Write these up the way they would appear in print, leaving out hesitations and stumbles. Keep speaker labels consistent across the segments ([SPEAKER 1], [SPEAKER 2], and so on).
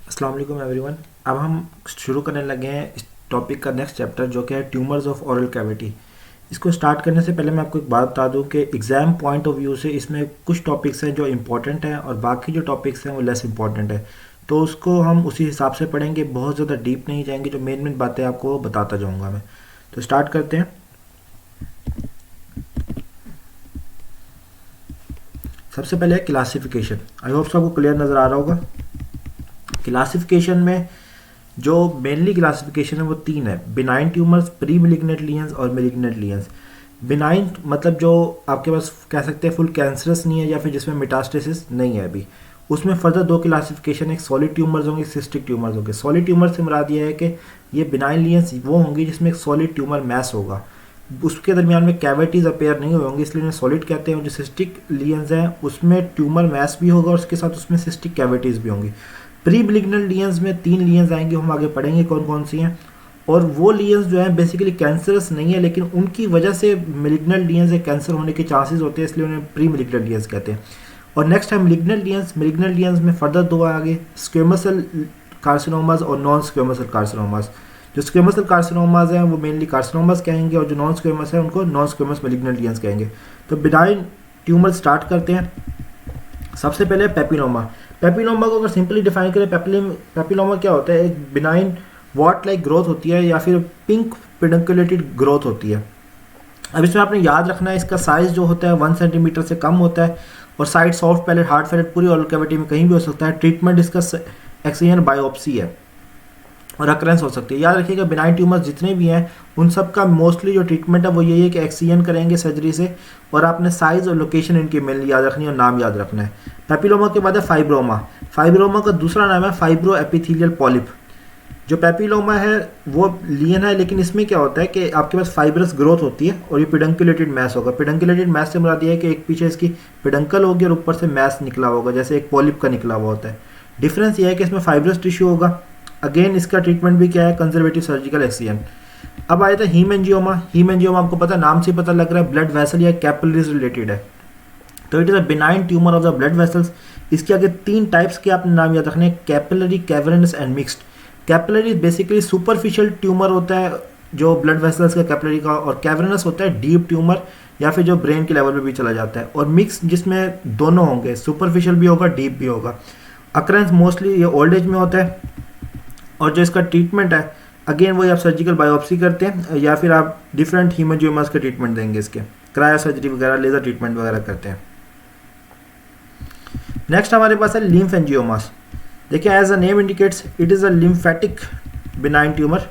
[SPEAKER 1] अस्सलाम वालेकुम एवरीवन। अब हम शुरू करने लगे हैं इस टॉपिक का नेक्स्ट चैप्टर जो कि है ट्यूमर्स ऑफ ओरल कैविटी। इसको स्टार्ट करने से पहले मैं आपको एक बात बता दूं कि एग्ज़ाम पॉइंट ऑफ व्यू से इसमें कुछ टॉपिक्स हैं जो इम्पोर्टेंट हैं और बाकी जो टॉपिक्स हैं वो लेस इंपॉर्टेंट है। तो उसको हम उसी हिसाब से पढ़ेंगे, बहुत ज़्यादा डीप नहीं जाएंगे, जो मेन मेन बातें आपको बताता जाऊँगा मैं। तो स्टार्ट करते हैं। सबसे पहले है क्लासिफिकेशन। आई होप सबको क्लियर नज़र आ रहा होगा। क्लासिफिकेशन में जो मेनली क्लासिफिकेशन है वो तीन है: benign tumours, pre malignant lesions और मेलिग्नेंट लीजन्स। बिनाइन मतलब जो आपके पास कह सकते हैं फुल कैंसरस नहीं है या फिर जिसमें मेटास्टेसिस नहीं है अभी। उसमें फर्दर दो क्लासिफिकेशन, एक सॉलिड ट्यूमर्स होंगे, सिस्टिक ट्यूमर्स होंगे। सॉलिड ट्यूमर से मुराद ये है कि ये बिनाइन लीजन्स वो होंगी जिसमें एक सॉलिड ट्यूमर मैस होगा, उसके दरमियान में कैविटीज़ अपेयर नहीं होंगी, इसलिए उन्हें सॉलिड कहते हैं। जो सिस्टिक लीजन्स हैं उसमें ट्यूमर मैस भी होगा और उसके साथ उसमें सिस्टिक कैविटीज़ भी होंगी। प्री मेलिग्नेंट लीजन्स में तीन लीजन्स आएंगे, हम आगे पढ़ेंगे कौन कौन सी हैं। और वो लीजन्स जो हैं बेसिकली कैंसरस नहीं है, लेकिन उनकी वजह से मेलिग्नेंट लीजन्स से कैंसर होने के चांसेस होते हैं, इसलिए उन्हें प्री मेलिग्नेंट लीजन्स कहते हैं। और नेक्स्ट है मेलिग्नेंट लीजन्स। मेलिग्नेंट लीजन्स में फर्दर दो आगे, स्क्वेमस सेल कार्सिनोमास और नॉन स्क्वेमस सेल कार्सिनोमास। जो स्क्वेमस सेल कार्सिनोमास हैं वो मेनली कार्सिनोमास कहेंगे और जो नॉन स्क्वेमस है उनको नॉन स्क्वेमस मेलिग्नेंट लीजन्स कहेंगे। तो बिनाइन ट्यूमर स्टार्ट करते हैं। सबसे पहले पेपिलोमा। पेपिलोमा को अगर सिंपली डिफाइन करें, पेपिलोमा क्या होता है? एक बिनाइन वॉट लाइक ग्रोथ होती है या फिर पिंक पेडंकुलेटेड ग्रोथ होती है। अब इसमें आपने याद रखना है इसका साइज जो होता है 1 सेंटीमीटर से कम होता है और side soft palate, hard palate पूरी ओरल कैविटी में कहीं भी हो सकता है। ट्रीटमेंट इसका एक्सजन बायोप्सी है और अक्रेंस हो सकती है। याद रखिएगा बिनाइन ट्यूमर्स जितने भी हैं उन सब का मोस्टली जो ट्रीटमेंट है वो यही है कि एक्सजन करेंगे सर्जरी से, और आपने साइज और लोकेशन इनकी मेनली याद रखनी है और नाम याद रखना है। पेपिलोमा के बाद है फाइब्रोमा। फाइब्रोमा का दूसरा नाम है फाइब्रो एपिथेलियल पॉलिप। जो पेपिलोमा है वो लीन है, लेकिन इसमें क्या होता है कि आपके पास फाइब्रस ग्रोथ होती है और ये पेडंकुलेटेड मैस होगा। पेडंकुलेटेड मैस से मुराद ये है कि एक पीछे इसकी पेडंकल होगी और ऊपर से मैस निकला होगा, जैसे एक पॉलिप का निकला हुआ होता है। डिफरेंस ये है कि इसमें फाइब्रस टिश्यू होगा। अगेन इसका ट्रीटमेंट भी क्या है? Conservative surgical excision. अब आया था हीमेंजियोमा। हीमेंजियोमा आपको पता, नाम से पता लग रहा है ब्लड वेसल या कैपिलरीज रिलेटेड है। तो it is a benign tumour of the blood vessels. इसके आगे तीन टाइप्स के आपने नाम याद रखने हैं: capillary, cavernous and mixed. Capillary basically superficial tumour होता है जो ब्लड वेसल्स का कैपिलरी का, और कैवर्नस होता है डीप ट्यूमर या फिर जो ब्रेन के लेवल पे भी चला जाता है, और मिक्स जिसमें दोनों होंगे, सुपरफिशियल भी होगा डीप भी होगा। अक्रेंस मोस्टली ये ओल्ड एज में होता है। और जो इसका ट्रीटमेंट है अगेन वही आप सर्जिकल बायोप्सी करते हैं या फिर आप डिफरेंट हीमोजियोमास के ट्रीटमेंट देंगे, इसके क्रायो सर्जरी वगैरह, लेजर ट्रीटमेंट वगैरह करते हैं। नेक्स्ट हमारे पास है लिम्फेंजियोमास। देखिए as a name indicates it is a lymphatic benign tumour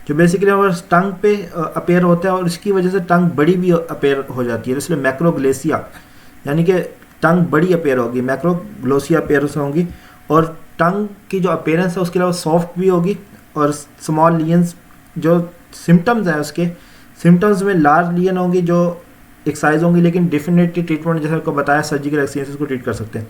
[SPEAKER 1] जो बेसिकली हमारे टंग पे अपेयर होता है और इसकी वजह से टंग बड़ी भी अपेयर हो जाती है, इसलिए मैक्रोग्लेसिया यानी कि टंग बड़ी अपेयर होगी, मैक्रोग्लोसिया अपेयरेंस होंगी। और टंग की जो अपेयरेंस है उसके अलावा सॉफ्ट भी होगी और स्मॉल लियंस जो सिम्टम्स हैं उसके सिम्टम्स में लार्ज लियन होंगी जो एक साइज होंगी, लेकिन डेफिनेटली ट्रीटमेंट जैसे आपको बताया सर्जिकल एक्सचेंजेस को ट्रीट कर सकते हैं।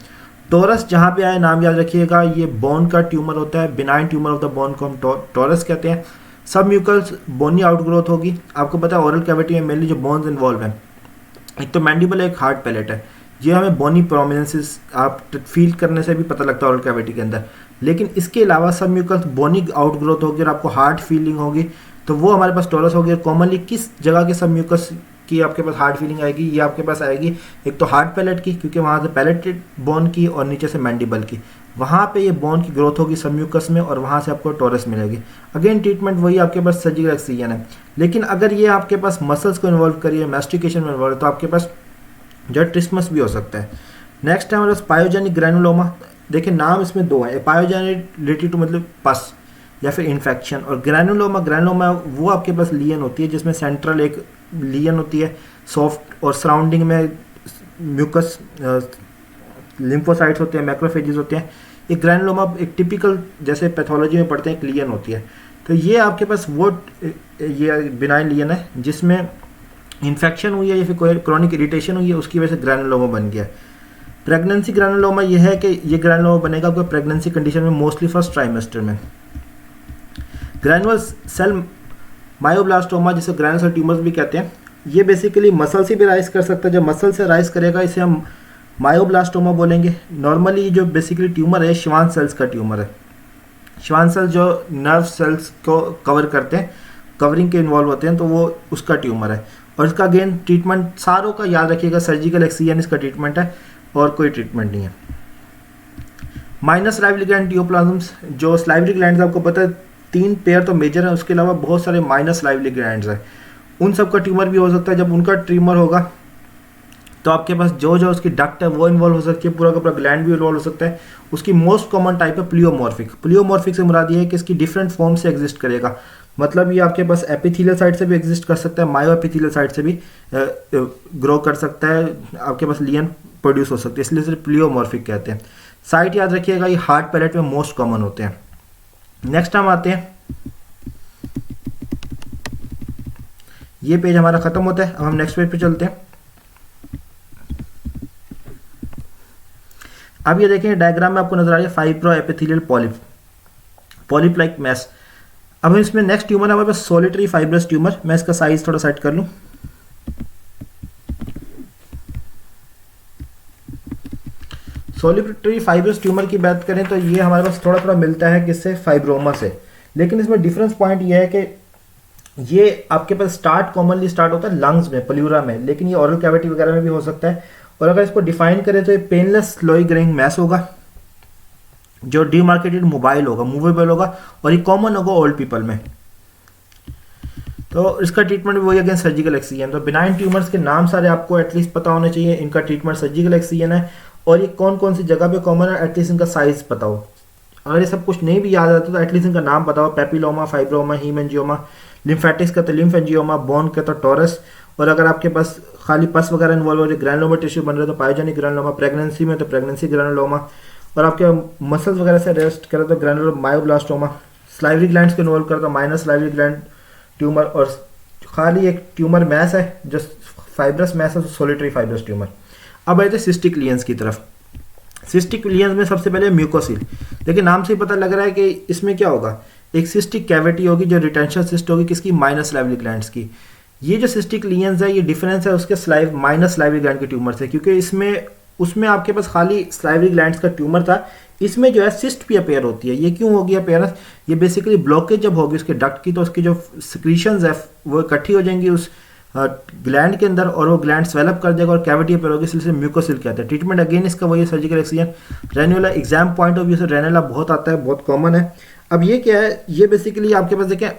[SPEAKER 1] टोरस जहाँ पे आए नाम याद रखिएगा, ये बोन का ट्यूमर होता है। Benign tumour of the bone को हम टोरस कहते हैं। सब म्यूकल्स बोनी आउटग्रोथ होगी। आपको पता है ओरल कैविटी में मेनली जो बोन्स इन्वॉल्व हैं, एक तो मैंडिबल, एक हार्ड पैलेट है। ये हमें बोनी प्रोमिनेंसेस आप फील करने से भी पता लगता है ओरल कैविटी के अंदर, लेकिन इसके अलावा सब म्यूकस बोनी आउटग्रोथ होगी और आपको हार्ड फीलिंग होगी, तो वो हमारे पास टोरस होगी। और कॉमनली किस जगह के सब म्यूकस की आपके पास हार्ड फीलिंग आएगी? ये आपके पास आएगी एक तो हार्ड पैलेट की, क्योंकि वहाँ से पैलेटेड बोन की, और नीचे से मैंडिबल की, वहाँ पे ये बोन की ग्रोथ होगी सब म्यूकस में और वहाँ से आपको टोरस मिलेगी। अगेन ट्रीटमेंट वही आपके पास सर्जिकल एक्ससिजन है, लेकिन अगर ये आपके पास मसल्स को इन्वॉल्व करिए, मैस्टिकेशन में इन्वॉल्व है, तो आपके पास जट ट्रिस्मस भी हो सकता है। नेक्स्ट है हमारे पास पायोजेनिक ग्रैनुलोमा। देखिए नाम इसमें दो है, पायोजेनिक रिलेटेड टू मतलब पस या फिर इन्फेक्शन, और ग्रैनुलोमा, ग्रैनुलोमा वो आपके पास लियन होती है जिसमें सेंट्रल एक लियन होती है सॉफ्ट, और सराउंडिंग में म्यूकस लिम्फोसाइट्स होते हैं, मैक्रोफेजेस होते हैं। एक ग्रैनुलोमा एक टिपिकल जैसे पैथोलॉजी में पढ़ते हैं एक लियन होती है। तो ये आपके पास वो ये बिनाइन लियन है जिसमें इन्फेक्शन हुई है या फिर कोई क्रॉनिक इरिटेशन हुई है, उसकी वजह से ग्रैनुलोमा बन गया। प्रेगनेंसी ग्रैनुलोमा ये है कि ये ग्रैनुलोमा बनेगा आपको प्रेगनेंसी कंडीशन में, मोस्टली फर्स्ट ट्राइमेस्टर में। ग्रैनुअल सेल मायोब्लास्टोमा जिसे ग्रैनुलर सेल ट्यूमर्स भी कहते हैं, ये बेसिकली मसल से भी राइज कर सकता है। जब मसल से राइज करेगा इसे हम मायोब्लास्टोमा बोलेंगे। नॉर्मली जो बेसिकली ट्यूमर है श्वान सेल्स का ट्यूमर है। श्वान सेल्स जो नर्व सेल्स को कवर करते हैं, कवरिंग के इन्वॉल्व होते हैं, तो वो उसका ट्यूमर है। और इसका अगेन ट्रीटमेंट सारों का याद रखिएगा, सर्जिकल एक्सिजन इसका ट्रीटमेंट है और कोई ट्रीटमेंट नहीं है। माइनस स्लाइवरी ग्लैंड टियोप्लाज्म्स, जो स्लाइवरी ग्लैंड्स आपको पता है 3 पेयर तो मेजर है, उसके अलावा बहुत सारे माइनस स्लाइवरी ग्लैंड्स हैं, उन सब का ट्यूमर भी हो सकता है। जब उनका ट्यूमर होगा तो आपके पास जो जो उसकी डक्ट है वो इन्वॉल्व हो सकती है, पूरा का पूरा ग्लैंड भी इन्वॉल्व हो सकता है। उसकी मोस्ट कॉमन टाइप है प्लियोमॉर्फिक। प्लियोमॉर्फिक से मुराद ये है कि इसकी डिफरेंट फॉर्म से एग्जिस्ट करेगा, मतलब ये आपके पास एपिथेलियल साइड से भी एग्जिस्ट कर सकता है, मायो एपिथेलियल साइड से भी ग्रो कर सकता है, आपके पास लियन प्रोड्यूस हो सकती है, इसलिए सिर्फ प्लियोमॉर्फिक कहते हैं। साइट याद रखिएगा, ये हार्ड पैलेट में मोस्ट कॉमन होते हैं। नेक्स्ट हम आते हैं, ये पेज हमारा खत्म होता है, अब हम नेक्स्ट पेज पे चलते हैं। अब ये देखें डायग्राम में आपको नजर आ रही है fibro epithelial polyp like mass. अब इसमें नेक्स्ट ट्यूमर है हमारे पास सॉलिटरी फाइब्रस ट्यूमर। मैं इसका साइज थोड़ा सेट कर लूं। सॉलिटरी फाइब्रस ट्यूमर की बात करें तो ये हमारे पास थोड़ा थोड़ा मिलता है किससे, फाइब्रोमा से, लेकिन इसमें डिफरेंस पॉइंट ये है कि ये आपके पास कॉमनली स्टार्ट होता है लंग्स में, प्लूरा में, लेकिन ये ओरल कैविटी वगैरह में भी हो सकता है। और अगर इसको डिफाइन करें तो ये पेनलेस स्लोई ग्रेइंग मैस होगा जो डिमार्केटेड मोबाइल होगा, मूवेबल होगा, और ये कॉमन होगा ओल्ड पीपल में। तो इसका ट्रीटमेंट भी वही अगेन सर्जिकल एक्सिजन। तो बिनाइन ट्यूमर्स के नाम सारे आपको एटलीस्ट पता होने चाहिए, इनका ट्रीटमेंट सर्जिकल एक्सिजन है, और ये कौन कौन सी जगह पे कॉमन है एटलीस्ट इनका साइज पता हो। अगर ये सब कुछ नहीं भी याद आता तो एटलीस्ट इनका नाम पता हो, पेपिलोमा, फाइब्रोमा, हीमेंजियोमा, लिम्फेटिक्स का तो लिम्फेंजियोमा, बोन का तो टॉरस, और अगर आपके पास खाली पस वगैरह इन्वॉल्व हो रही, ग्रैनुलोमा टिश्यू बन रहा है तो पायोजेनिक ग्रैनुलोमा, प्रेगनेंसी में तो प्रेगनेंसी ग्रैनुलोमा, और आपके मसल्स वगैरह से रेस्ट करे तो ग्रैनुलर मायोब्लास्टोमा, स्लाइवरी ग्लैंड्स को इन्वॉल्व करे तो माइनस स्लाइवरी ग्लैंड ट्यूमर, और खाली एक ट्यूमर मैस है जो फाइब्रस मैस है, सॉलिटरी फाइब्रस ट्यूमर। अब आए थे सिस्टिक लियंस की तरफ। सिस्टिक लियंस में सबसे पहले म्यूकोसिल। देखिए नाम से ही पता लग रहा है कि इसमें क्या होगा, एक सिस्टिक कैविटी होगी जो रिटेंशन सिस्ट होगी किसकी, माइनस स्लाइवरी ग्लैंड्स की। ये जो सिस्टिक लियंस है ये डिफरेंस है उसके माइनस स्लाइवरी ग्लैंड के ट्यूमर से, क्योंकि उसमें आपके पास खाली स्लाइवरी ग्लैंड्स का ट्यूमर था, इसमें जो है सिस्ट भी अपेयर होती है। ये क्यों होगी अपेयरेंस, ये बेसिकली ब्लॉकेज जब होगी उसके डक्ट की तो उसकी जो सिक्रीशंस है वो इकट्ठी हो जाएंगी उस ग्लैंड के अंदर, और वो ग्लैंड स्वेलअप कर देगा और कैविटी अपेयर होगी, इसलिए म्यूकोसिल कहते हैं। ट्रीटमेंट अगेन इसका वही surgical excision. Ranula exam point of view से रेनुला बहुत आता है, बहुत कॉमन है। अब ये क्या है, ये बेसिकली आपके पास देखें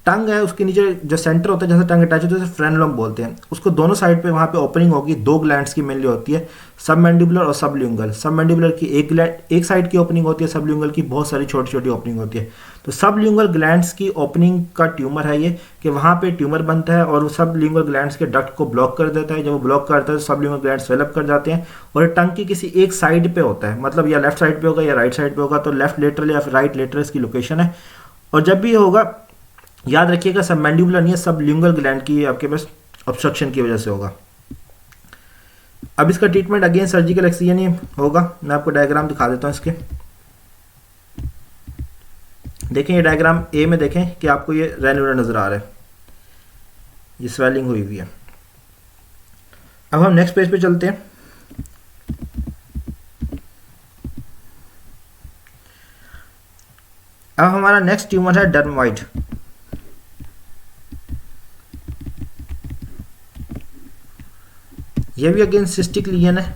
[SPEAKER 1] टंग है, उसके नीचे जो सेंटर होता है जैसे टंग अटैच होता है फ्रेनुलम बोलते हैं उसको, दोनों साइड पे वहाँ पे ओपनिंग होगी, 2 ग्लैंड्स की मेनली होती है, सबमैंडिबुलर और सबल्यूंगल। सबमैंडिबुलर की एक साइड की ओपनिंग होती है, सबल्यूंगल की बहुत सारी छोटी छोटी ओपनिंग होती है। तो सबल्यूंगल ग्लैंड्स की ओपनिंग का ट्यूमर है ये, कि वहाँ पे ट्यूमर बनता है और सबल्यूंगल ग्लैंड्स के डक्ट को ब्लॉक कर देता है। जब वो ब्लॉक करता है तो सबल्यूंगल ग्लैंड्स डेवलप कर जाते हैं, और टंग की किसी एक साइड पे होता है, मतलब या लेफ्ट साइड पे होगा या राइट साइड पे होगा, तो लेफ्ट लेटरल या राइट लेटरल इसकी लोकेशन है। और जब भी होगा याद रखिएगा सबमैंडिबुलर नहीं है, सबल्यूंगल ग्लैंड की आपके पास ऑब्स्ट्रक्शन की वजह से होगा। अब इसका ट्रीटमेंट अगेन सर्जिकल एक्सिजन ही होगा। मैं आपको डायग्राम दिखा देता हूं इसके। देखें ये डायग्राम ए में देखें कि आपको ये रेनुलर नजर आ रहा है, ये स्वेलिंग हुई हुई है। अब हम नेक्स्ट पेज पे चलते हैं। अब हमारा नेक्स्ट ट्यूमर है डर्मोइड। यह भी अगेन सिस्टिक लियन है,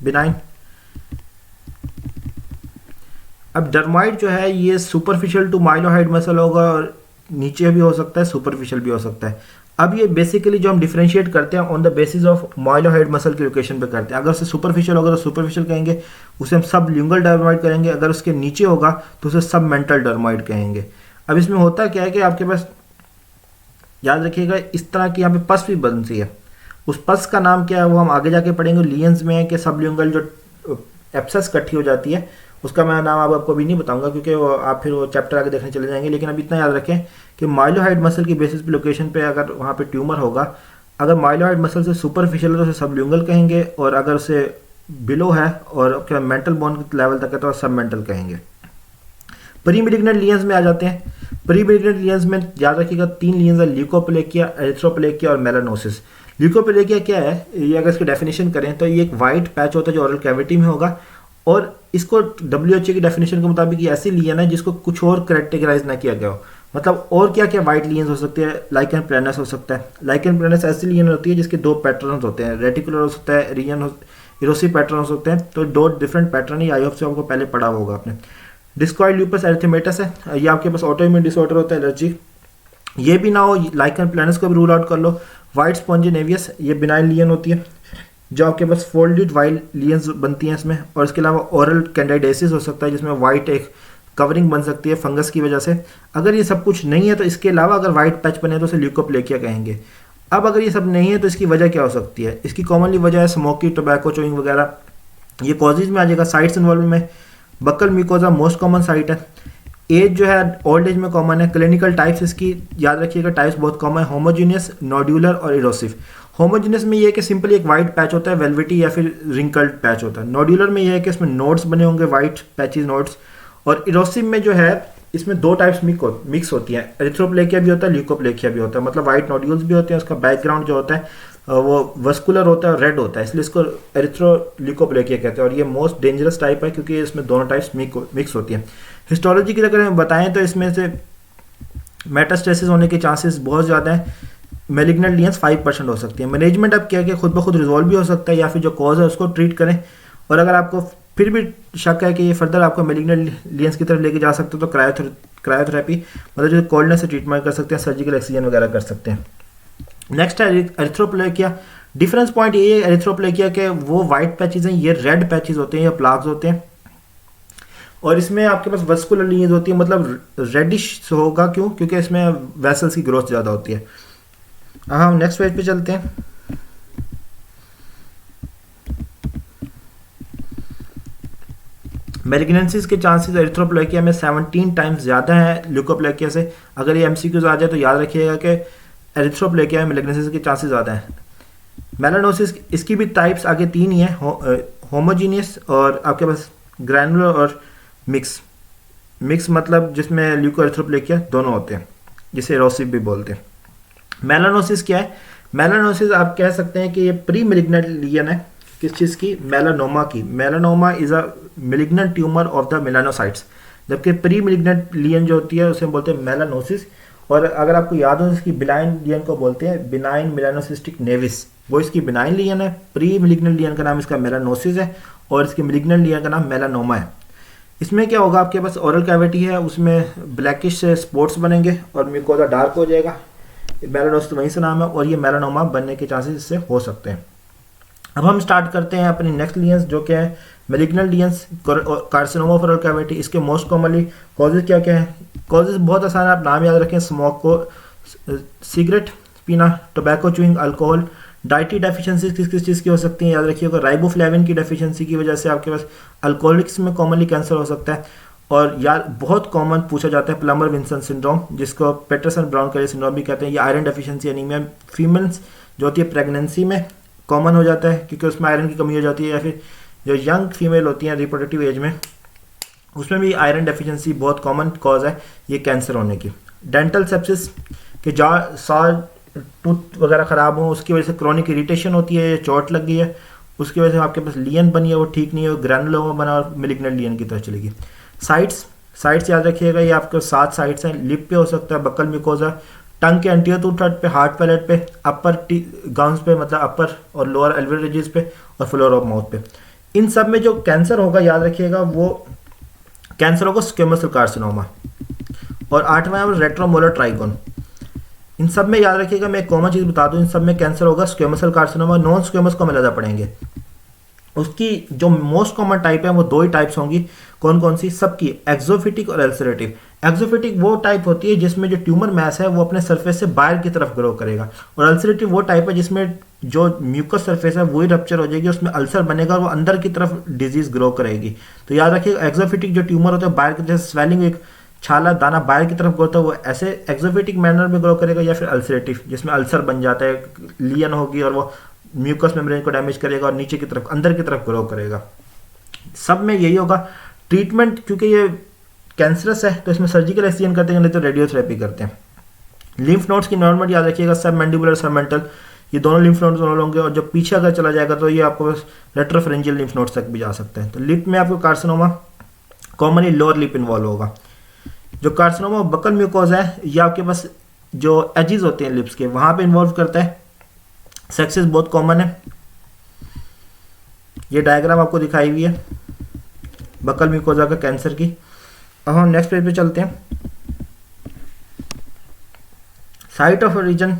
[SPEAKER 1] बिनाइन। अब डर्मोइड जो है ये सुपरफिशियल टू माइलोहाइड मसल होगा, और नीचे भी हो सकता है, सुपरफिशियल भी हो सकता है। अब ये बेसिकली जो हम डिफरेंशिएट करते हैं on the basis of mylohyoid muscle की लोकेशन पे करते हैं। अगर उसे सुपरफिशियल होगा तो सुपरफिशियल कहेंगे, उसे हम सब ल्यूंगल डर्मोइड करेंगे। अगर उसके नीचे होगा तो उसे सब मेंटल डर्मोइड कहेंगे। अब इसमें होता क्या है कि आपके पास याद रखिएगा इस तरह की यहाँ पे पस भी बनती है, उस पस का नाम क्या है वो हम आगे जाके पढ़ेंगे। लियंस में है कि सब ल्यूंगल जो एप्सस इकट्ठी हो जाती है उसका मैं नाम आपको अभी नहीं बताऊंगा, क्योंकि आप फिर वो चैप्टर आगे देखने चले जाएंगे। लेकिन अब इतना याद रखें कि माइलोहाइड मसल की बेसिस पे लोकेशन पे अगर वहाँ पे ट्यूमर होगा, अगर माइलोहाइड मसल से सुपरफिशियल है तो उसे सबल्यूंगल कहेंगे, और अगर उसे बिलो है और मेंटल बोन लेवल तक है तो सब मेंटल कहेंगे। प्रीमेलिग्नेंट लियंस में आ जाते हैं। प्रीमेलिग्नेंट लियंस में याद रखिएगा 3 लियंस है, ल्यूकोप्लेकिया, एरिथ्रोप्लेकिया और मेलानोसिस। ल्यूकोप्लेकिया क्या है, ये अगर इसकी डेफिनेशन करें तो ये एक वाइट पैच होता है जो ओरल कैविटी में होगा, और इसको WHO की डेफिनेशन के मुताबिक ये ऐसी लियन है जिसको कुछ और कैटेगराइज ना किया गया हो। मतलब और क्या क्या वाइट लियंस हो सकते हैं, लाइकन प्लेनस हो सकता है। लाइकन प्लेनस ऐसी लियन होती है जिसके दो पैटर्न होते हैं, रेटिकुलर हो सकता है, रियन इरोसिव पैटर्न हो सकते हैं। तो दो different pattern he I hope से आपको पहले पढ़ा होगा आपने। डिस्कॉइड ल्यूपस एरिथेमेटस है, ये आपके पास ऑटोइम्यून डिसऑर्डर होता है, एलर्जी। ये भी ना हो, लाइकन प्लेनस को भी रूल आउट कर लो। वाइट स्पॉन्जिनेवियस, ये बिनाइन लियन होती है जो आपके पास फोल्डेड वाइट लियंस बनती हैं इसमें। और इसके अलावा ओरल कैंडिडाइसिस हो सकता है जिसमें वाइट एक कवरिंग बन सकती है फंगस की वजह से। अगर ये सब कुछ नहीं है तो इसके अलावा अगर वाइट पैच बने तो उसे ल्यूकोप्लेकिया कहेंगे। अब अगर ये सब नहीं है तो इसकी वजह क्या हो सकती है? इसकी कॉमनली वजह है स्मोकी, टोबैको चोइंग वगैरह, ये कॉजेज में आ जाएगा। साइट्स इन्वॉल्व में buccal mucosa most common site है। एज जो है ओल्ड एज में कॉमन है। क्लिनिकल टाइप्स इसकी याद रखिएगा, टाइप्स बहुत कॉमन है, होमोजीनियस, नोड्यूलर और इरोसिव। होमोजीनियस में ये है कि सिंपली एक वाइट पैच होता है, वेलवेटी या फिर रिंकल्ड पैच होता है। नोड्यूलर में ये है कि इसमें नोड्स बने होंगे, वाइट पैचेस नोड्स। और इरोसिव में जो है इसमें दो टाइप्स मिक्स होती हैं, एरिथ्रोप्लेकिया भी होता है, ल्यूकोप्लेकिया भी होता है। मतलब वाइट नोड्यूल्स भी होते हैं, उसका बैकग्राउंड जो होता है वो वस्कुलर होता है और रेड होता है, इसलिए इसको एरिथ्रोल्यूकोप्लेकिया कहते हैं। और ये मोस्ट डेंजरस टाइप है क्योंकि इसमें दोनों टाइप्स मिक्स होती हैं। हिस्टोलॉजी की अगर हम बताएं तो इसमें से मेटास्टेसिस होने के चांसेस बहुत ज़्यादा हैं। मैलिग्नेंट लियंस 5% हो सकती है। मैनेजमेंट अब क्या कि खुद ब खुद रिजॉल्व भी हो सकता है या फिर जो कॉज है उसको ट्रीट करें। और अगर आपको फिर भी शक है कि ये फर्दर आपको मैलिग्नेंट लियंस की तरफ लेके जा सकते हो तो क्रायोथेरेपी मतलब जो कोल्डनेस से ट्रीटमेंट कर सकते हैं, सर्जिकल एक्सीजन वगैरह कर सकते हैं। नेक्स्ट है एरिथ्रोप्लेकिया। डिफरेंस पॉइंट ये है एरिथ्रोप्लेकिया के, वो वाइट पैचेज हैं, ये रेड पैचेज होते हैं या प्लाग्स होते हैं। और इसमें आपके पास वस्कुलर लियंस होती है, मतलब रेडिश होगा। क्यों? क्योंकि इसमें वेसल्स की ग्रोथ ज़्यादा होती है। हम नेक्स्ट पेज पे चलते हैं। मैलिग्नेंसीज के चांसेस एरिथ्रोप्लेकिया में 17 टाइम्स ज़्यादा है ल्यूकोप्लेकिया से। अगर ये एमसीक्यूज आ जाए तो याद रखिएगा कि एरिथ्रोप्लेकिया में मैलिग्नेंसीज के चांसेस ज़्यादा हैं। मेलानोसिस, इसकी भी टाइप्स आगे 3 ही हैं, होमोजीनियस और आपके पास ग्रैनुलर और मिक्स मतलब जिसमें ल्यूको एरिथ्रोप्लेकिया दोनों होते हैं, जिसे इरोसिव भी बोलते हैं। मेलानोसिस क्या है? मेलानोसिस आप कह सकते हैं कि ये प्री मेलिग्नेंट लियन है। किस चीज़ की? मेलानोमा की। Melanoma is a malignant tumour of the melanocytes, जबकि प्री मेलिग्नेंट लियन जो होती है उसे बोलते हैं मेलानोसिस। और अगर आपको याद हो इसकी बिनाइन लियन को बोलते हैं बिनाइन मेलानोसिस्टिक नेविस, वो इसकी बिनाइन लियन है। प्री मेलिग्नेंट लियन का नाम इसका मेलानोसिस है और इसकी मेलिग्नेंट लियन का नाम मेलानोमा है। इसमें क्या होगा, आपके पास ओरल कैविटी है, उसमें ब्लैकिश से स्पॉट्स बनेंगे और म्यूकोजा डार्क हो जाएगा। मेलानोसिस तो वहीं से नाम है और ये मेलानोमा बनने के चांसेस इससे हो सकते हैं। अब हम स्टार्ट करते हैं अपनी नेक्स्ट लियंस जो क्या है malignant lesions carcinoma of oral cavity. इसके मोस्ट कॉमनली कॉजेज क्या क्या है? कॉजेज बहुत आसान है, आप नाम याद रखें। स्मोक को, सिगरेट पीना, tobacco chewing, alcohol. Dietary deficiency किस किस चीज़ की हो सकती है याद रखिएगा। राइबोफ्लेविन की डेफिशिएंसी की वजह से आपके पास अल्कोहलिक्स में कॉमनली कैंसर हो सकता है। और यार बहुत कॉमन पूछा जाता है प्लमर विंसन सिंड्रोम, जिसको पेटरसन ब्राउन कैरियर सिंड्रोम भी कहते हैं। ये आयरन डेफिशिएंसी एनीमिया फीमेल्स जो होती है प्रेगनेंसी में कॉमन हो जाता है क्योंकि उसमें आयरन की कमी हो जाती है, या फिर जो यंग फीमेल होती हैं रिप्रोडक्टिव एज में उसमें भी आयरन डेफिशिएंसी बहुत कॉमन कॉज है ये कैंसर होने की। डेंटल सेप्सिस के टूथ वगैरह ख़राब हो उसकी वजह से क्रॉनिक इरिटेशन होती है, चोट लग गई है, उसकी वजह से आपके पास लियन बनी है वो ठीक नहीं है, ग्रैनुलोमा बना और मेलिग्नेंट लियन की तरफ चलेगी। साइट्स याद रखिएगा, ये आपके 7 साइट्स हैं। लिप पे हो सकता है बक्कल म्यूकोजा, टंग के एंटीरियर टूथ पे, हार्ट पैलेट पे, अपर गम्स पे मतलब अपर और लोअर एल्वियोलर रिजेस पे और फ्लोर ऑफ माउथ पे। इन सब में जो कैंसर होगा याद रखिएगा वो कैंसर होगा स्क्वेमस सेल कार्सिनोमा। और 8वां रेट्रोमोलर ट्राइगोन। इन सब में याद रखिएगा, मैं एक कॉमन चीज़ बता दूं, इन सब में कैंसर होगा squamous cell carcinoma. Non squamous को हम अलग पढ़ेंगे। उसकी जो मोस्ट कॉमन टाइप है वो 2 ही टाइप्स होंगी। कौन कौन सी? सबकी एक्सोफिटिक और अल्सरेटिव। एक्सोफिटिक वो टाइप होती है जिसमें जो ट्यूमर मैस है वो अपने सरफेस से बाहर की तरफ ग्रो करेगा, और अल्सरेटिव वो टाइप है जिसमें जो म्यूकस सरफेस है वही रप्चर हो जाएगी, उसमें अल्सर बनेगा और वो अंदर की तरफ डिजीज ग्रो करेगी। तो याद रखिएगा एक्सोफिटिक जो ट्यूमर होता है बाहर की तरफ स्वेलिंग, एक छाला दाना बाहर की तरफ होता है, वो ऐसे एक्सोफिटिक मैनर में ग्रो करेगा, या फिर अल्सरेटिव जिसमें अल्सर बन जाता है, लियन होगी और वो म्यूकस मेम्ब्रेन को डैमेज करेगा और नीचे की तरफ अंदर की तरफ ग्रो करेगा। सब में यही होगा। ट्रीटमेंट क्योंकि ये कैंसरस है तो इसमें सर्जिकल एक्सीजन करते हैं, नहीं तो रेडियोथेरेपी करते हैं। लिम्फ नोड्स की नॉर्मल याद रखिएगा, सब मैंडिबुलर सबमेंटल, ये दोनों लिम्फ नोड्स इन्वॉल्व होंगे, और जब पीछे अगर चला जाएगा तो ये आपको रेट्रोफरेंजियल लिम्फ नोड्स तक भी जा सकते हैं। तो लिप में आपको carcinoma commonly lower lip involve होगा। जो कार्सिनोमा बकल म्यूकोजा है ये आपके पास जो एजेस होते हैं लिप्स के वहाँ पे इन्वॉल्व करता है। सेक्सेस बहुत कॉमन है। ये डायग्राम आपको दिखाई हुई है बकल म्यूकोजा का कैंसर की। अब हम नेक्स्ट पेज पे चलते हैं। साइट ऑफ ओरिजिन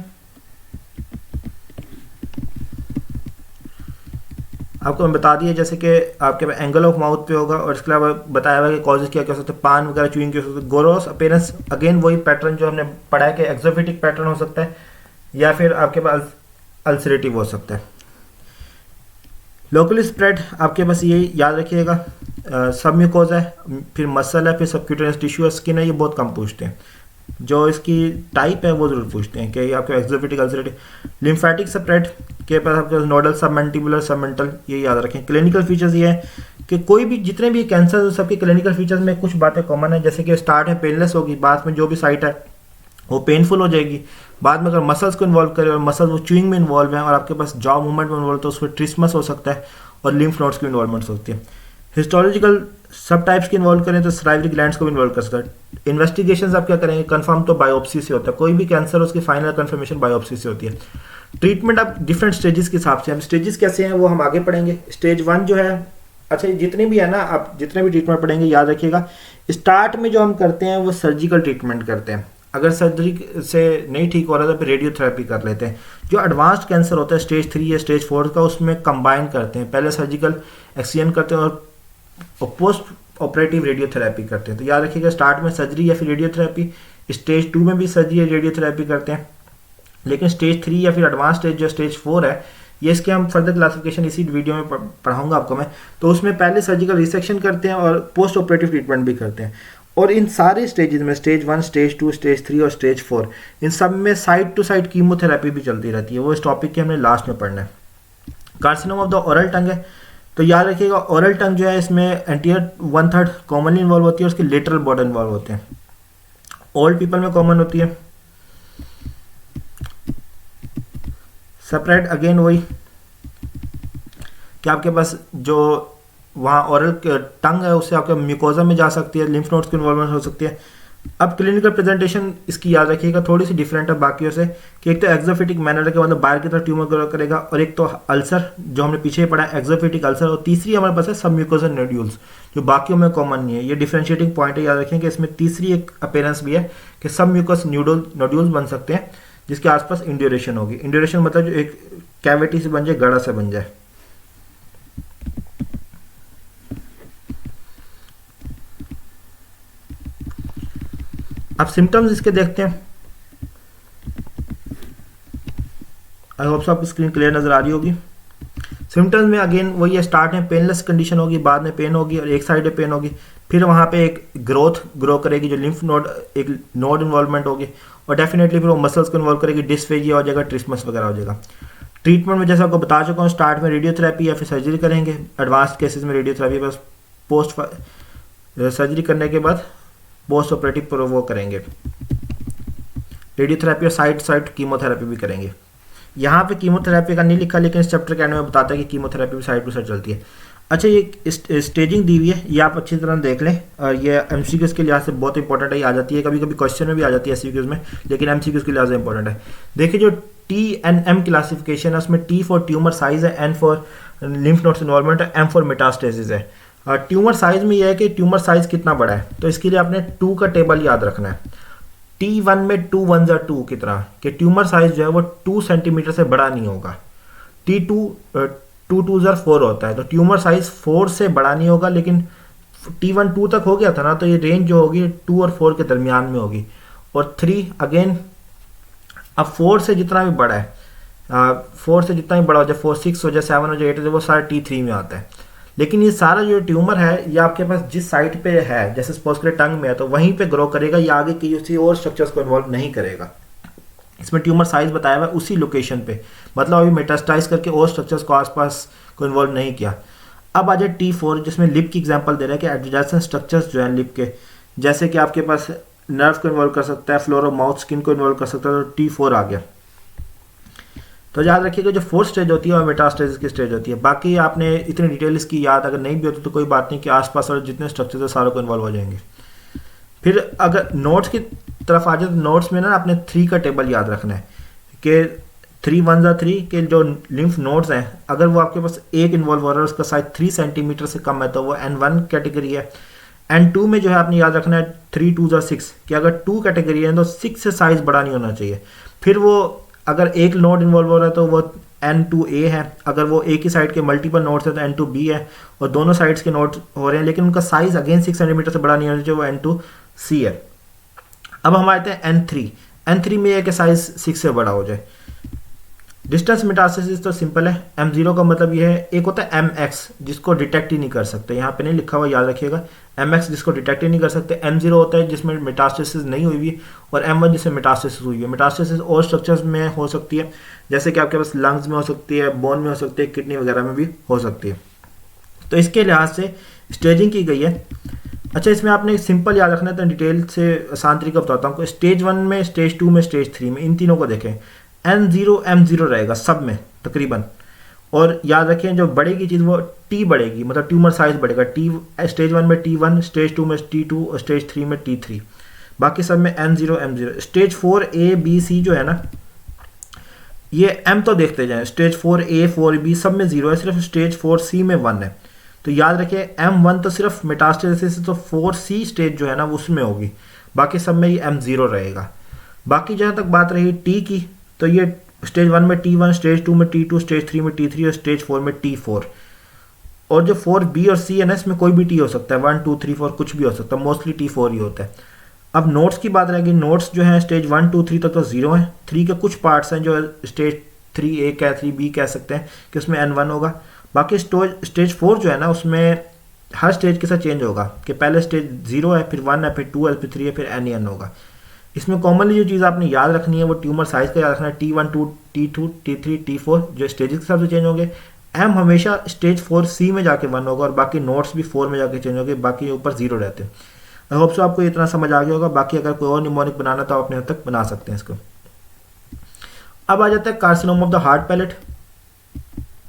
[SPEAKER 1] आपको मैं बता दिया, जैसे कि आपके पास एंगल ऑफ माउथ पे होगा, और इसके अलावा बताया हुआ कि कॉजेज क्या क्या हो सकते हैं, पान वगैरह च्यूइंग क्या हो सकते हैं। गोरोस अपीयरेंस अगेन वही पैटर्न जो हमने पढ़ा है कि एक्सोफिटिक पैटर्न हो सकता है या फिर आपके पास अल्सरेटिव हो सकता है। लोकली स्प्रेड आपके पास ये याद रखिएगा, सब म्यूकोजा है, फिर मसल है, फिर सबक्यूटेनियस टिश्यू है, स्किन है, ये बहुत कम पूछते हैं। जो इसकी टाइप है वो जरूर पूछते हैं कि आपके एक्सोफिटिक अल्सरेटिव। लिम्फेटिक स्प्रेड के पास आपके पास नोडल सबमेंटिबुलर सबमेंटल, ये याद रखें। क्लिनिकल फीचर्स ये है कि कोई भी जितने भी कैंसर सबके क्लिनिकल फीचर्स में कुछ बातें कॉमन है, जैसे कि स्टार्ट में पेनलेस होगी, बाद में जो भी साइट है वो पेनफुल हो जाएगी, बाद में अगर मसल्स को इन्वॉल्व करे और मसल्स वो च्यूइंग में इन्वॉल्व है और आपके पास जॉ मूवमेंट में इन्वॉल्व, तो उसमें ट्रिस्मस हो सकता है और लिम्फ नोड्स की इन्वॉल्वमेंट हो सकती है। हिस्टोलॉजिकल सब टाइप्स की इन्वॉल्व करें तो सलाइवरी ग्लैंड्स को भी इन्वॉल्व कर सकता है। इन्वेस्टिगेशंस आप क्या करेंगे, कंफर्म तो बायोप्सी से होता है, कोई भी कैंसर उसकी फाइनल कंफर्मेशन बायोप्सी से होती है। ट्रीटमेंट आप डिफरेंट स्टेजेस के हिसाब से, हम स्टेजेस कैसे हैं वो हम आगे पढ़ेंगे। स्टेज 1 जो है, अच्छा जितने भी है ना, आप जितने भी ट्रीटमेंट पढ़ेंगे याद रखिएगा, स्टार्ट में जो हम करते हैं वो सर्जिकल ट्रीटमेंट करते हैं। अगर सर्जरी से नहीं ठीक हो रहा तो फिर रेडियोथेरेपी कर लेते हैं। जो एडवांस्ड कैंसर होता है स्टेज 3 या स्टेज 4 का, उसमें कंबाइन करते हैं, पहले सर्जिकल एक्सचेंज करते हैं और पोस्ट ऑपरेटिव रेडियोथेरेपी करते हैं। तो याद रखिएगा स्टार्ट में सर्जरी या फिर रेडियोथेरेपी, स्टेज 2 में भी सर्जरी या रेडियोथेरेपी करते हैं, लेकिन स्टेज 3 या फिर एडवांस स्टेज जो स्टेज 4 है, ये इसके हम फर्दर क्लासिफिकेशन इसी वीडियो में पढ़ाऊंगा आपको मैं। तो उसमें पहले सर्जिकल रिसेक्शन करते हैं और पोस्ट ऑपरेटिव ट्रीटमेंट भी करते हैं। और इन सारे स्टेजेस में स्टेज 1, स्टेज 2, स्टेज 3 और स्टेज 4, इन सब में साइड टू साइड कीमोथेरेपी भी चलती रहती है। वो इस टॉपिक के हमने लास्ट में पढ़ना है। कार्सिनोमा ऑफ द ओरल टंग है, तो याद रखिएगा ओरल टंग जो है इसमें एंटीरियर 1/3 कॉमनली इन्वॉल्व होती है, उसके लेटरल बॉर्डर इन्वॉल्व होते हैं। ओल्ड पीपल में कॉमन होती है। सेपरेट अगेन वही कि आपके पास जो वहाँ ओरल टंग है उससे आपके म्यूकोजा में जा सकती है, लिम्फ नोड्स की इन्वॉल्वमेंट हो सकती है। अब क्लिनिकल प्रेजेंटेशन इसकी याद रखिएगा थोड़ी सी डिफरेंट है बाकियों से, कि एक तो एक्सोफिटिक मैनर के मतलब बाहर की तरफ ट्यूमर ग्रो करेगा, और एक तो अल्सर जो हमने पीछे पढ़ा है एक्सोफिटिक अल्सर, और तीसरी हमारे पास है सब म्यूकोजल नोड्यूल्स जो बाकियों में कॉमन नहीं है। ये डिफरेंशिएटिंग पॉइंट है, याद रखें कि इसमें तीसरी एक अपीयरेंस भी है कि सब म्यूकोस नोड्यूल्स बन सकते हैं जिसके आसपास इंड्यूरेशन होगी। इंड्यूरेशन मतलब जो एक कैविटी से बन जाए, गड़ा से बन जाए। अब सिम्टम्स इसके देखते हैं। आई होप आपकी स्क्रीन क्लियर नजर आ रही होगी। सिम्टम्स में अगेन वही है, स्टार्ट में पेनलेस कंडीशन होगी, बाद में पेन होगी और एक साइड में पेन होगी, फिर वहाँ पे एक ग्रो करेगी जो लिम्फ नोड, एक नोड इन्वॉल्वमेंट होगी, और डेफिनेटली फिर वो मसल्स को इन्वॉल्व करेगी, डिस्फेजिया हो जाएगा, ट्रिस्मस वगैरह हो जाएगा। ट्रीटमेंट में जैसे आपको बता चुका हूँ, स्टार्ट में रेडियोथेरेपी या फिर सर्जरी करेंगे। एडवांस केसेस में रेडियोथेरेपी, बस पोस्ट सर्जरी करने के बाद पोस्ट ऑपरेटिव पर वो करेंगे रेडियोथेरेपी, और साइड साइड कीमोथेरेपी भी करेंगे। यहाँ पे कीमोथेरेपी का नहीं लिखा, लेकिन इस चैप्टर के एंड में बताता है कि कीमोथेरेपी भी साइड टू साइड चलती है। अच्छा, ये स्टेजिंग दी हुई है, ये आप अच्छी तरह देख लें, और ये एमसीक्यूज के लिहाज से बहुत इंपॉर्टेंट है, ये आ जाती है कभी कभी क्वेश्चन में भी आ जाती है एमसीक्यूज में, लेकिन एमसीक्यूज के लिहाज से इंपॉर्टेंट है। देखिए जो TNM क्लासिफिकेशन है उसमें T फॉर ट्यूमर साइज है, N for lymph nodes involvement है, M फॉर मेटास्टेसिस है। ट्यूमर साइज में यह है कि ट्यूमर साइज कितना बड़ा है, तो इसके लिए आपने 2 का टेबल याद रखना है। T1 में 2 1 2 की तरह कि ट्यूमर साइज जो है वो 2 सेंटीमीटर से बड़ा नहीं होगा। T2 2 2 4 होता है, तो ट्यूमर साइज 4 से बड़ा नहीं होगा, लेकिन T1 2 तक हो गया था ना, तो ये रेंज जो होगी 2 और 4 के दरमियान में होगी। और 3 अगेन, अब 4 से जितना भी बड़ा है, 4 से जितना भी बड़ा हो जाए, 4 6 हो जाए, 7 हो जाए, 8 हो जाए, वो सारा T3 में आता है। लेकिन ये सारा जो ट्यूमर है ये आपके पास जिस साइट पे है, जैसे सपोज करें टंग में है, तो वहीं पे ग्रो करेगा, या आगे किसी और स्ट्रक्चर्स को इन्वॉल्व नहीं करेगा। इसमें ट्यूमर साइज बताया हुआ है उसी लोकेशन पे, मतलब अभी मेटास्टाइज करके और स्ट्रक्चर्स को आसपास को इन्वॉल्व नहीं किया। अब आ जाए T4 जिसमें लिप की एग्जांपल दे रहा है कि एडजेसेंट स्ट्रक्चर्स जो हैं लिप के, जैसे कि आपके पास नर्व को इन्वॉल्व कर सकता है, फ्लोर ऑफ माउथ, स्किन को इन्वॉल्व कर सकता है, तो T4 आ गया। तो याद रखिएगा जो फोर्थ स्टेज होती है वो मेटास्टेसिस की स्टेज होती है। बाकी आपने इतनी डिटेल इसकी याद अगर नहीं भी होती तो कोई बात नहीं, कि आसपास वाले जितने स्ट्रक्चर्स है सारों को इन्वॉल्व हो जाएंगे। फिर अगर नोट्स की तरफ आ जाए तो नोट्स में ना आपने 3 का टेबल याद रखना है कि 3 1 जा 3 के जो लिम्फ नोड्स हैं अगर वो आपके पास एक इन्वॉल्व हो रहा है उसका साइज 3 सेंटीमीटर से कम है तो वो N1 कैटेगरी है। N2 में जो है आपने याद रखना है 3 2 जा 6 कि अगर 2 कैटेगरी है तो 6 से साइज बड़ा नहीं होना चाहिए। फिर वो अगर एक नोड इन्वॉल्व हो रहा है तो वो N2A है, अगर वो एक ही साइड के मल्टीपल नोड्स है तो N2B है, और दोनों साइड्स के नोड्स हो रहे हैं लेकिन उनका साइज अगेन 6 सेंटीमीटर से बड़ा नहीं होना चाहिए, वो N2C है। अब हम आते हैं N3 में यह कि साइज 6 से बड़ा हो जाए। डिस्टेंस मेटास्टेसिस तो सिंपल है, M0 का मतलब यह है, एक होता है MX जिसको डिटेक्ट ही नहीं कर सकते, यहाँ पे नहीं लिखा हुआ याद रखिएगा, MX जिसको डिटेक्ट ही नहीं कर सकते। M0 होता है जिसमें मेटास्टेसिस नहीं हुई हुई, और M1 जिसमें मेटास्टेसिस हुई है। मेटास्टेसिस और स्ट्रक्चर्स में हो सकती है, जैसे कि आपके पास लंग्स में हो सकती है, बोन में हो सकती है, किडनी वगैरह में भी हो सकती है। तो इसके लिहाज से स्टेजिंग की गई है। अच्छा, इसमें आपने सिंपल याद रखना है तो डिटेल से आसान तरीका बताता हूँ। स्टेज 1 में, स्टेज 2 में, स्टेज 3 में, इन तीनों को देखें, N0 M0 रहेगा सब में तकरीबन। और याद रखें जो बढ़ेगी चीज़ वो T बढ़ेगी, मतलब ट्यूमर साइज बढ़ेगा। स्टेज 1 में T1, स्टेज 2 में T2 और स्टेज 3 में T3, बाकी सब में N0 M0। Stage 4 A B C जो है ना, ये M तो देखते जाएं, स्टेज 4A 4B सब में 0 है, सिर्फ स्टेज 4C में 1 है। तो याद रखिए M1 तो सिर्फ मेटास्टेसिस, तो 4C स्टेज जो है ना वो उसमें होगी, बाकी सब में ये M0 रहेगा। बाकी जहाँ तक बात रही T की, तो ये स्टेज 1 में T1, स्टेज 2 में T2, स्टेज 3 में T3 और स्टेज 4 में T4। और जो 4B और C है ना, इसमें कोई भी T हो सकता है, 1 2 3 4 कुछ भी हो सकता है, मोस्टली T4 ही होता है। अब नोट्स की बात रहेगी, नोट्स जो है स्टेज 1 2 3 तक तो 0 है, 3 के कुछ पार्ट्स हैं जो स्टेज 3A कह 3B कह सकते हैं कि उसमें N1 होगा। बाकी स्टेज 4 जो है ना उसमें हर स्टेज के साथ चेंज होगा कि पहले स्टेज 0 है, फिर 1 है, फिर 2 है, फिर 3 है, फिर N होगा। इसमें कॉमनली जो चीज़ आपने याद रखनी है वो ट्यूमर साइज का याद रखना है, T1 2 T2 T3 T4 जो स्टेजेस के हिसाब से चेंज होंगे। M हमेशा स्टेज 4C में जाके 1 होगा और बाकी नोट्स भी 4 में जाके चेंज होंगे, बाकी ऊपर 0 रहते हैं। आई होप सो आपको इतना समझ आ गया होगा। बाकी अगर कोई और निमोनिक बनाना तो आप अपने हद तक बना सकते हैं इसको। अब आ जाता है carcinoma of the hard palate.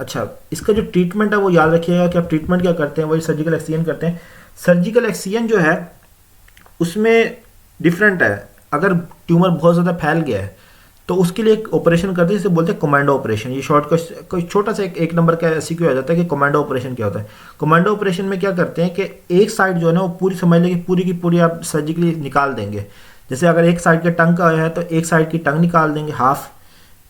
[SPEAKER 1] अच्छा, इसका जो ट्रीटमेंट है वो याद रखिएगा कि आप ट्रीटमेंट क्या करते हैं, वही सर्जिकल एक्ससीजन करते हैं। सर्जिकल एक्ससीजन जो है उसमें डिफरेंट है। अगर ट्यूमर बहुत ज़्यादा फैल गया है तो उसके लिए एक ऑपरेशन करते हैं जिसे बोलते हैं कमांडो ऑपरेशन। ये शॉर्ट का कोई छोटा सा एक नंबर का ऐसी क्यों आ जाता है कि कमांडो ऑपरेशन क्या होता है। कमांडो ऑपरेशन में क्या करते हैं कि एक साइड जो है ना वो पूरी समझ लें कि पूरी की पूरी आप सर्जिकली निकाल देंगे। जैसे अगर एक साइड के टंग का है तो एक साइड की टंग निकाल देंगे, हाफ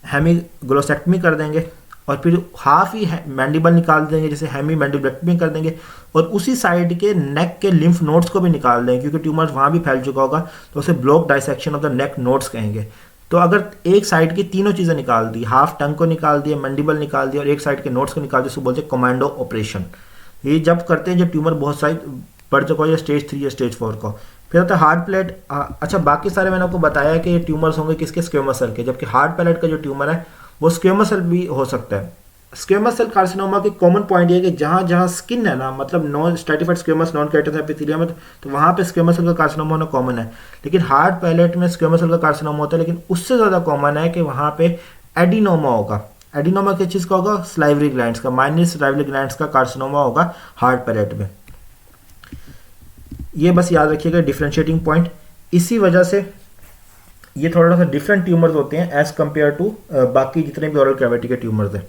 [SPEAKER 1] हेमीग्लोसेक्टमी कर देंगे, और फिर हाफ ही मैंडिबल निकाल देंगे, जैसे हेमी मैंडिबलेक्टमी कर देंगे, और उसी साइड के नेक के लिम्फ नोड्स को भी निकाल देंगे क्योंकि ट्यूमर वहाँ भी फैल चुका होगा, तो उसे block dissection of the neck nodes कहेंगे। तो अगर एक साइड की तीनों चीज़ें निकाल दी, हाफ टंग को निकाल दिया, मैंडिबल निकाल दिया और एक साइड के नोड्स को निकाल दिया, उसको बोलते हैं कमांडो ऑपरेशन। ये जब करते हैं जब ट्यूमर बहुत साइज बढ़ चुका हो या स्टेज 3 या स्टेज 4 का। फिर होता है हार्ट पैलेट। अच्छा, बाकी सारे मैंने आपको बताया कि ये ट्यूमर्स होंगे किसके, स्क्वेमस सेल के, जबकि हार्ट पैलेट का जो ट्यूमर है वो स्क्वेमस सेल भी हो सकता है। स्क्वेमस सेल कार्सिनोमा की कॉमन पॉइंट ये है कि जहाँ जहाँ स्किन है ना, मतलब non stratified squamous non keratin epithelium में, तो वहाँ पे स्क्वेमस सेल का कार्सिनोमा होना कॉमन है। लेकिन हार्ट पैलेट में स्क्वेमस सेल का कार्सिनोमा होता है, लेकिन उससे ज़्यादा कॉमन है कि वहाँ पे एडिनोमा होगा। एडिनोमा किस चीज़ का होगा, सलाइवरी ग्लैंड्स का, माइनर सलाइवरी ग्लैंड्स का कार्सिनोमा होगा हार्ट पैलेट में। ये बस याद रखिएगा डिफ्रेंशिएटिंग पॉइंट। इसी वजह से ये थोड़ा सा डिफरेंट ट्यूमर्स होते हैं एज कम्पेयर टू बाकी जितने भी ओरल कैविटी के ट्यूमर्स हैं।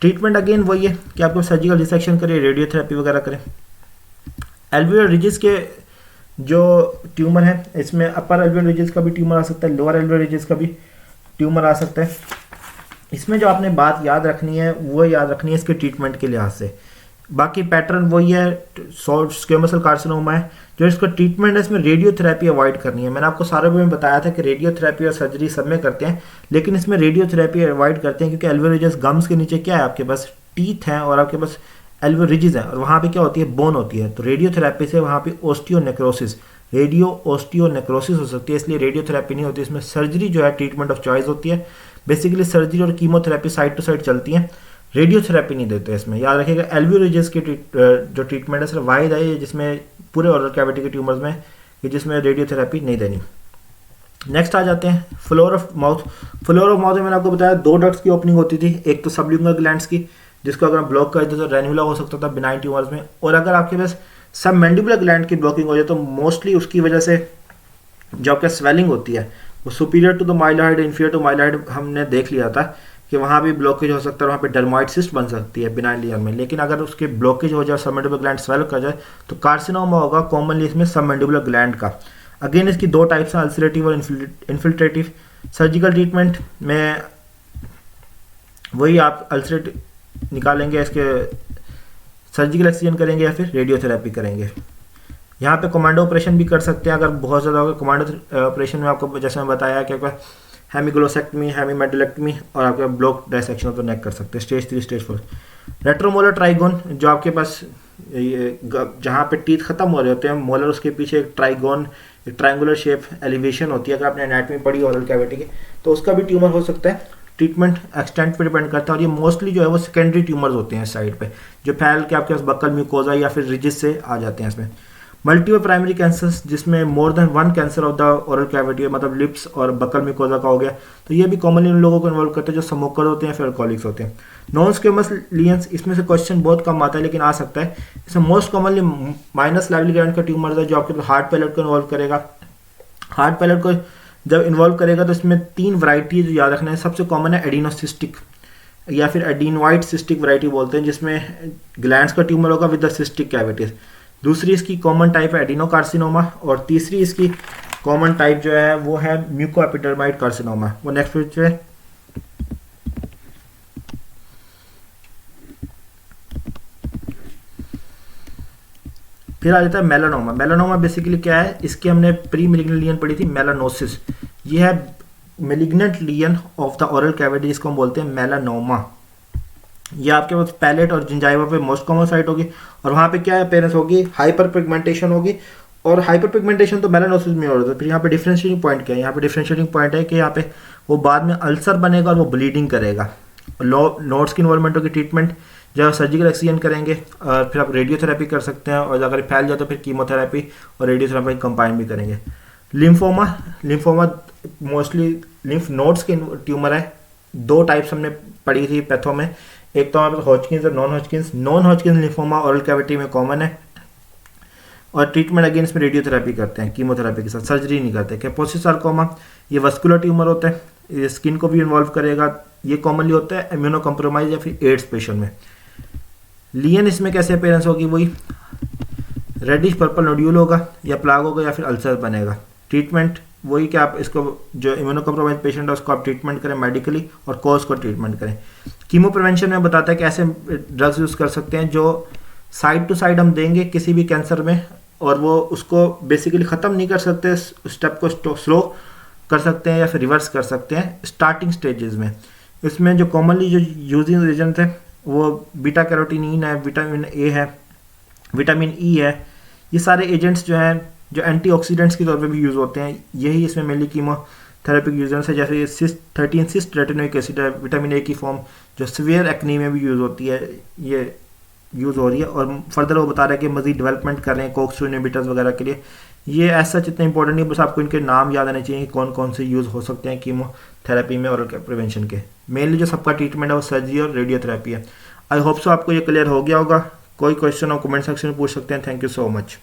[SPEAKER 1] ट्रीटमेंट अगेन वही है कि आपको सर्जिकल डिसेक्शन करें, रेडियोथेरेपी वगैरह करें। एल्वियोलर रिजिस के जो ट्यूमर है इसमें अपर एल्वियोलर रिजिस का भी ट्यूमर आ सकता है, लोअर एल्वियोलर रिजिस का भी ट्यूमर आ सकता है। इसमें जो आपने बात याद रखनी है वो याद रखनी है इसके ट्रीटमेंट के लिहाज से। बाकी पैटर्न वही है, स्क्वेमस सेल कार्सिनोमा है, जो इसका ट्रीटमेंट है इसमें रेडियोथेरेपी अवॉइड करनी है। मैंने आपको सारे में बताया था कि रेडियोथेरेपी और सर्जरी सब में करते हैं, लेकिन इसमें रेडियोथेरेपी अवॉइड करते हैं क्योंकि एल्वियोलर रिजिस गम्स के नीचे क्या है, आपके पास टीथ हैं और आपके पास एल्वियोलर रिजिस है, और वहाँ पे क्या होती है, बोन होती है। तो रेडियोथेरेपी से वहाँ पे ऑस्टियोनेक्रोसिस, ऑस्टियोनेक्रोसिस हो सकती है, इसलिए रेडियोथेरेपी नहीं होती। इसमें सर्जरी जो है ट्रीटमेंट ऑफ चॉइस होती है। बेसिकली सर्जरी और कीमोथेरेपी साइड टू साइड चलती हैं। रेडियोथेरेपी नहीं देते इसमें, याद रखिएगा। एल्वियोरेजिस की जो ट्रीटमेंट है सिर्फ वाहिद है जिसमें पूरे ओरल कैविटी के ट्यूमर्स में कि जिसमें रेडियोथेरेपी नहीं देनी। नेक्स्ट आ जाते हैं floor of mouth. Floor of mouth में मैंने आपको बताया 2 डक्ट्स की ओपनिंग होती थी, एक तो सबल्यूंगल ग्लैंड्स की जिसको अगर हम ब्लॉक कर देते तो रेन्युला हो सकता था बिनाइन ट्यूमर्स में, और अगर आपके पास सब मैंडिबुलर ग्लैंड की ब्लॉकिंग हो जाए तो मोस्टली उसकी वजह से जो आपका स्वेलिंग होती है वो superior to the mylohyoid inferior to mylohyoid हमने देख लिया था कि वहाँ भी ब्लॉकेज हो सकता है, वहाँ पे डर्माइड सिस्ट बन सकती है बिनाइन लेयर में। लेकिन अगर उसके ब्लॉकेज हो जाए सबमैंडिबुलर ग्लैंड स्वेल कर जाए तो कार्सिनोमा होगा कॉमनली इसमें सबमैंडिबुलर ग्लैंड का। अगेन इसकी 2 टाइप्स हैं, अल्सरेटिव और इन्फिल्ट्रेटिव। सर्जिकल ट्रीटमेंट में वही आप अल्सरेटिव निकालेंगे, इसके सर्जिकल एक्सचेंज करेंगे या फिर रेडियोथेरेपी करेंगे। यहाँ पे कमांडो ऑपरेशन भी कर सकते हैं अगर बहुत ज़्यादा होगा। कमांडो ऑपरेशन में आपको जैसे मैं बताया कि आपका हेमीग्लोसेक्टमी, हेमीमेडलेक्टमी और आपका block dissection of the neck कर सकते हैं, स्टेज 3 स्टेज 4। रेट्रोमोलर ट्राइगोन जो आपके पास जहाँ पे टीथ खत्म हो रहे होते हैं मोलर, उसके पीछे एक ट्राइगोन, एक ट्रायंगुलर शेप एलिवेशन होती है, अगर आपने एनाटॉमी पढ़ी ओरल कैविटी की तो उसका भी ट्यूमर हो सकता है। ट्रीटमेंट एक्सटेंट पे डिपेंड करता है, और ये मोस्टली जो है वो सेकेंडरी ट्यूमर्स होते हैं साइड पे जो फैल के आपके पास बक्कल म्यूकोजा या फिर रिजिस से आ जाते हैं। इसमें मल्टीपल प्राइमरी कैंसर्स जिसमें more than 1 cancer of the oral cavity मतलब लिप्स और बक्कल म्यूकोजा का हो गया, तो ये भी कॉमनली उन लोगों को इन्वॉल्व करते हैं जो स्मोकर होते हैं फिर अल्कोहलिक्स होते हैं। नॉन स्क्वेमस लीजन्स इसमें से क्वेश्चन बहुत कम आता है लेकिन आ सकता है। इसमें most commonly minus lively gland का ट्यूमर है जो आपके हार्ट पैलेट को इन्वॉल्व करेगा। हार्ट पैलेट को जब इन्वॉल्व करेगा तो इसमें 3 वैरायटी जो याद रखना है। सबसे कॉमन है एडिनोसिस्टिक या फिर एडिनोइड सिस्टिक वैरायटी बोलते हैं, जिसमें ग्लैंड्स का ट्यूमर होगा विद द सिस्टिक कैविटीज। दूसरी इसकी कॉमन टाइप है एडिनोकार्सिनोमा, और तीसरी इसकी कॉमन टाइप जो है वो है म्यूकोएपिडर्माइड कार्सिनोमा। वो नेक्स्ट पेज पे फिर आ जाता है मेलानोमा। मेलानोमा बेसिकली क्या है, इसकी हमने प्री मेलिग्नेंट लीजन पढ़ी थी मेलानोसिस, ये है malignant lesion of the oral cavity जिसको हम बोलते हैं मेलानोमा। ये आपके पास पैलेट और जिंजाइवा पे मोस्ट कॉमन साइट होगी, और वहाँ पे क्या अपीयरेंस होगी, हाइपर पिगमेंटेशन होगी, और हाइपर पिगमेंटेशन तो मेलानोसिस में हो रहा है। फिर यहाँ पे डिफरेंशिएटिंग पॉइंट क्या है, यहाँ पे डिफरेंशिएटिंग पॉइंट है कि यहाँ पे वो बाद में अल्सर बनेगा और वो ब्लीडिंग करेगा। नोड्स की इन्वॉल्वमेंट होगी, ट्रीटमेंट जब सर्जिकल एक्सचेंज करेंगे और फिर आप रेडियोथेरेपी कर सकते हैं, और अगर फैल जाए तो फिर कीमोथेरेपी और रेडियोथेरेपी कंबाइन भी करेंगे। लिम्फोमा मोस्टली लिम्फ नोड्स के ट्यूमर है। 2 टाइप्स हमने पढ़ी थी पैथो में, एक तो हमारे हॉजकिंस और नॉन हॉजकिंस लिम्फोमा ओरल कैविटी में कॉमन है, और ट्रीटमेंट अगेन इसमें रेडियोथेरेपी करते हैं कीमोथेरेपी के साथ, सर्जरी नहीं करते। कैपोसिस सार्कोमा ये वस्कुलर ट्यूमर होता है, ये स्किन को भी इन्वॉल्व करेगा, ये कॉमनली होता है इम्यूनो कम्प्रोमाइज या फिर एड्स पेशेंट में। लीजन इसमें कैसे अपीयरेंस होगी, वही रेडिश पर्पल नोड्यूल होगा या प्लाग होगा या फिर अल्सर बनेगा। ट्रीटमेंट वही कि आप इसको जो इम्यूनो कम्प्रोमाइज पेशेंट है उसको आप ट्रीटमेंट करें मेडिकली, और कॉज को ट्रीटमेंट करें। कीमो प्रिवेंशन में बताता है कि ऐसे ड्रग्स यूज़ कर सकते हैं जो साइड टू साइड हम देंगे किसी भी कैंसर में, और वो उसको बेसिकली ख़त्म नहीं कर सकते, स्टेप को स्लो कर सकते हैं या फिर रिवर्स कर सकते हैं स्टार्टिंग स्टेजेस में। इसमें जो कॉमनली जो यूजिंग एजेंट है वो बीटा कैरोटीनिन है, विटामिन ए है, विटामिन ई है। ये सारे एजेंट्स जो हैं जो एंटीऑक्सीडेंट्स के तौर पे भी यूज़ होते हैं, यही इसमें मेनली कीमोथेरेपिक यूजेंट्स है। जैसे ये 13 सिस्ट रेटिनोइक एसिड है, विटामिन ए की फॉर्म जो सीवियर एक्नी में भी यूज़ होती है, ये यूज़ हो रही है। और फर्दर वो बता रहे हैं कि मज़ीद डेवलपमेंट कर रहे हैं कोक्स इनहिबिटर्स वगैरह के लिए। ये ऐसा इतना इंपॉर्टेंट नहीं, बस आपको इनके नाम याद आने चाहिए कि कौन कौन से यूज़ हो सकते हैं कीमोथेरेपी में और प्रिवेंशन के। मेनली जो सबका ट्रीटमेंट है वो सर्जरी और रेडियोथेरेपी है। आई होप सो आपको ये क्लियर हो गया होगा। कोई क्वेश्चन हो कमेंट सेक्शन में पूछ सकते हैं। Thank you so much.